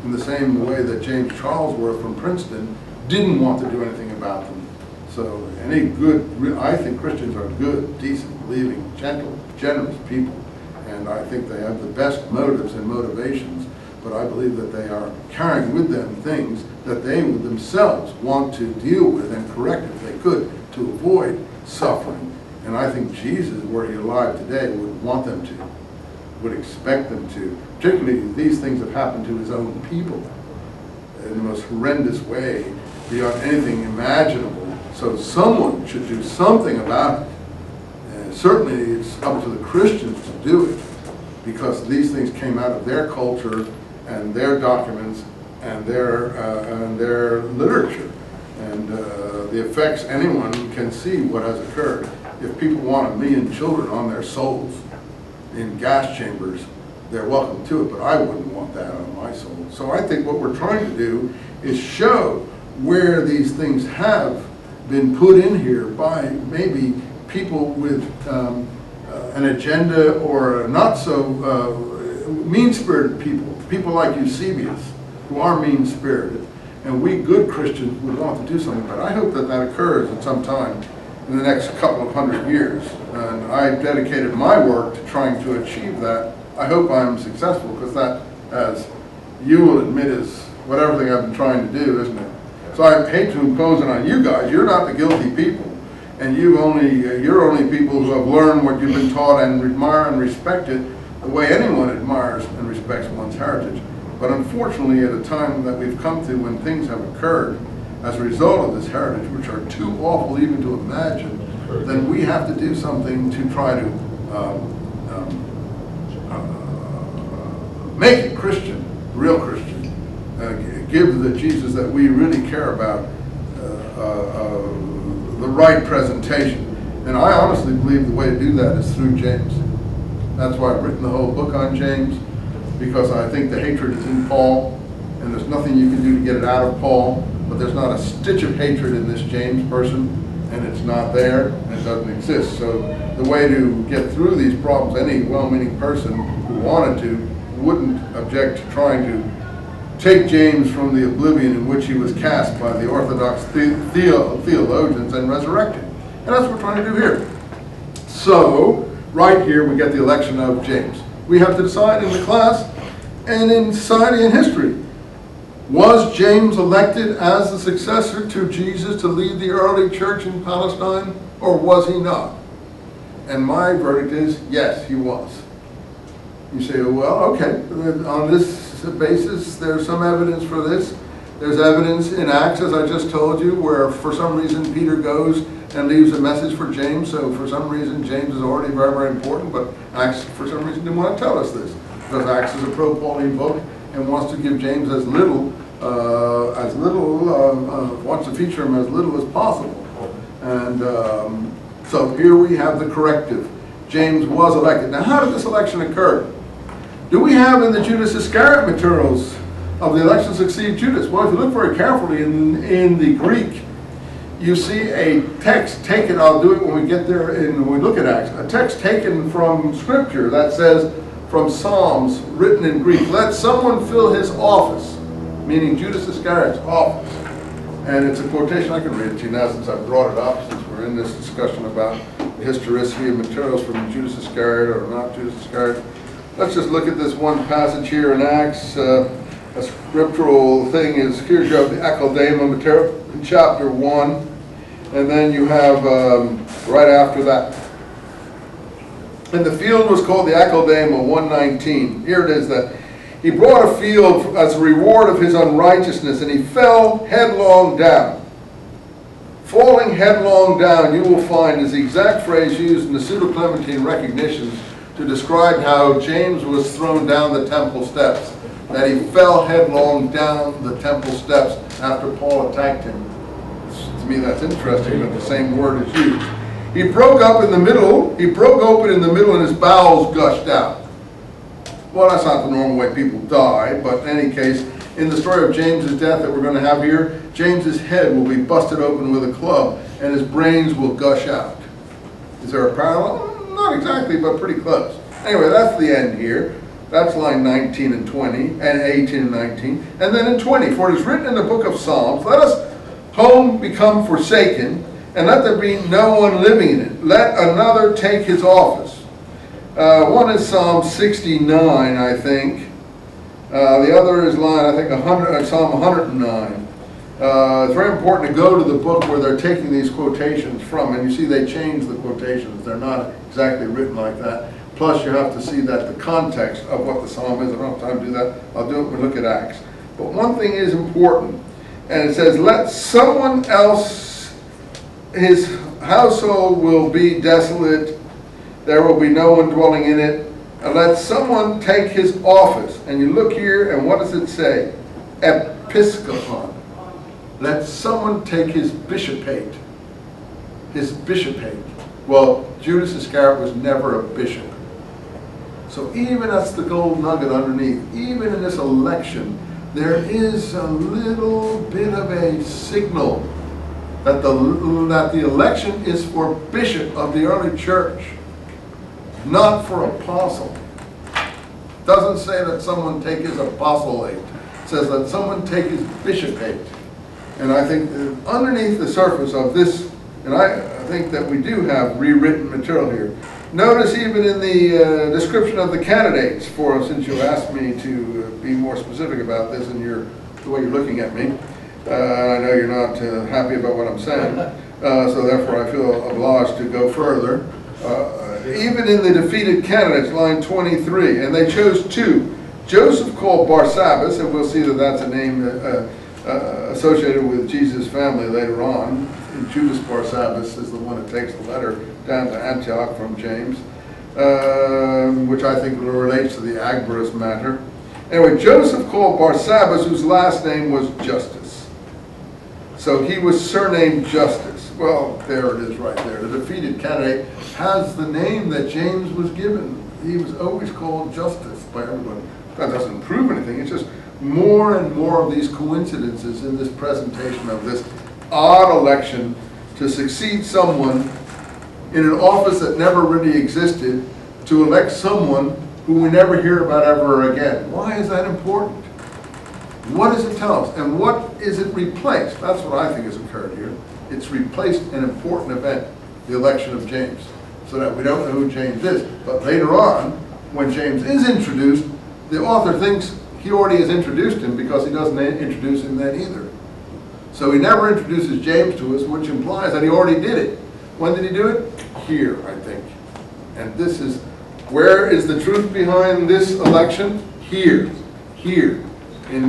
in the same way that James Charlesworth from Princeton didn't want to do anything about them. So I think Christians are good, decent, believing, gentle, generous people. And I think they have the best motives and motivations, but I believe that they are carrying with them things that they would themselves want to deal with and correct if they could to avoid suffering. And I think Jesus, were he alive today, would want them to, would expect them to. Particularly, these things have happened to his own people in the most horrendous way beyond anything imaginable. So someone should do something about it. And certainly it's up to the Christians to do it, because these things came out of their culture and their documents and their literature. And the effects, anyone can see what has occurred. If people want 1 million children on their souls in gas chambers, they're welcome to it, but I wouldn't want that on my soul. So I think what we're trying to do is show where these things have been put in here by maybe people with an agenda, or not so mean-spirited people like Eusebius, who are mean-spirited, and we good Christians would want to do something about it. I hope that that occurs at some time in the next couple of 100 years, and I dedicated my work to trying to achieve that. I hope I'm successful, because that, as you will admit, is what everything I've been trying to do, isn't it? So I hate to impose it on you guys. You're not the guilty people, and you're only people who have learned what you've been taught and admire and respect it the way anyone admires and respects one's heritage. But unfortunately, at a time that we've come to when things have occurred as a result of this heritage, which are too awful even to imagine, then we have to do something to try to make it Christian, real Christian. Give the Jesus that we really care about the right presentation. And I honestly believe the way to do that is through James. That's why I've written the whole book on James, because I think the hatred is in Paul, and there's nothing you can do to get it out of Paul, but there's not a stitch of hatred in this James person, and it's not there, and it doesn't exist. So the way to get through these problems, any well-meaning person who wanted to wouldn't object to trying to take James from the oblivion in which he was cast by the Orthodox theologians and resurrect him. And that's what we're trying to do here. So, right here we get the election of James. We have to decide in the class and in society and history. Was James elected as the successor to Jesus to lead the early church in Palestine, or was he not? And my verdict is, yes, he was. You say, well, okay, on this basis, there's some evidence for this. There's evidence in Acts, as I just told you, where for some reason Peter goes and leaves a message for James. So for some reason, James is already very, very important, but Acts, for some reason, didn't want to tell us this, because Acts is a pro-Pauline book and wants to give James wants to feature him as little as possible. And so here we have the corrective. James was elected. Now, how did this election occur? Do we have in the Judas Iscariot materials of the election succeed Judas? Well, if you look very carefully in the Greek, you see a text taken, I'll do it when we get there, when we look at Acts, a text taken from Scripture that says, from Psalms, written in Greek, let someone fill his office, meaning Judas Iscariot's office. And it's a quotation, I can read it to you now since I've brought it up, since we're in this discussion about the historicity of materials from Judas Iscariot or not Judas Iscariot. Let's just look at this one passage here in Acts. A scriptural thing is, here you have the Akeldama material in chapter 1, and then you have right after that. And the field was called the Akeldama, 1:19. Here it is that he brought a field as a reward of his unrighteousness, and he fell headlong down. Falling headlong down, you will find, is the exact phrase used in the Pseudo-Clementine recognitions to describe how James was thrown down the temple steps, that he fell headlong down the temple steps after Paul attacked him. To me, that's interesting that the same word is used. He broke up in the middle, he broke open in the middle, and his bowels gushed out. Well, that's not the normal way people die, but in any case, in the story of James's death that we're going to have here, James's head will be busted open with a club, and his brains will gush out. Is there a parallel? Not exactly, but pretty close. Anyway, that's the end here. That's line 19 and 20, and 18 and 19. And then in 20, for it is written in the book of Psalms, let us home become forsaken, and let there be no one living in it. Let another take his office. One is Psalm 69, I think. The other is line, I think, Psalm 109. It's very important to go to the book where they're taking these quotations from, and you see they change the quotations. They're not exactly written like that. Plus, you have to see that the context of what the psalm is. I don't have time to do that. I'll do it when we look at Acts. But one thing is important, and it says, let someone else, his household will be desolate, there will be no one dwelling in it. Let someone take his office. And you look here, and what does it say? Episcopon. Let someone take his bishopate. His bishopate. Well, Judas Iscariot was never a bishop. So even that's the gold nugget underneath. Even in this election, there is a little bit of a signal that the election is for bishop of the early church, not for apostle. It doesn't say that someone take his apostolate. It says that someone take his bishopate. And I think underneath the surface of this, and I think that we do have rewritten material here. Notice even in the description of the candidates, since you asked me to be more specific about this in the way you're looking at me, I know you're not happy about what I'm saying, so therefore I feel obliged to go further. Even in the defeated candidates, line 23, and they chose two. Joseph called Barsabbas, and we'll see that that's a name associated with Jesus' family later on. And Judas Barsabbas is the one that takes the letter down to Antioch from James, which I think relates to the Agabus matter. Anyway, Joseph called Barsabbas, whose last name was Justus. So he was surnamed Justus. Well, there it is right there. The defeated candidate has the name that James was given. He was always called Justus by everybody. That doesn't prove anything. It's just more and more of these coincidences in this presentation of this odd election to succeed someone in an office that never really existed, to elect someone who we never hear about ever again. Why is that important? What does it tell us? And what is it replaced? That's what I think has occurred here. It's replaced an important event, the election of James, so that we don't know who James is. But later on, when James is introduced, the author thinks he already has introduced him because he doesn't introduce him then either. So he never introduces James to us, which implies that he already did it. When did he do it? Here, I think. And this is, where is the truth behind this election? Here. Here. In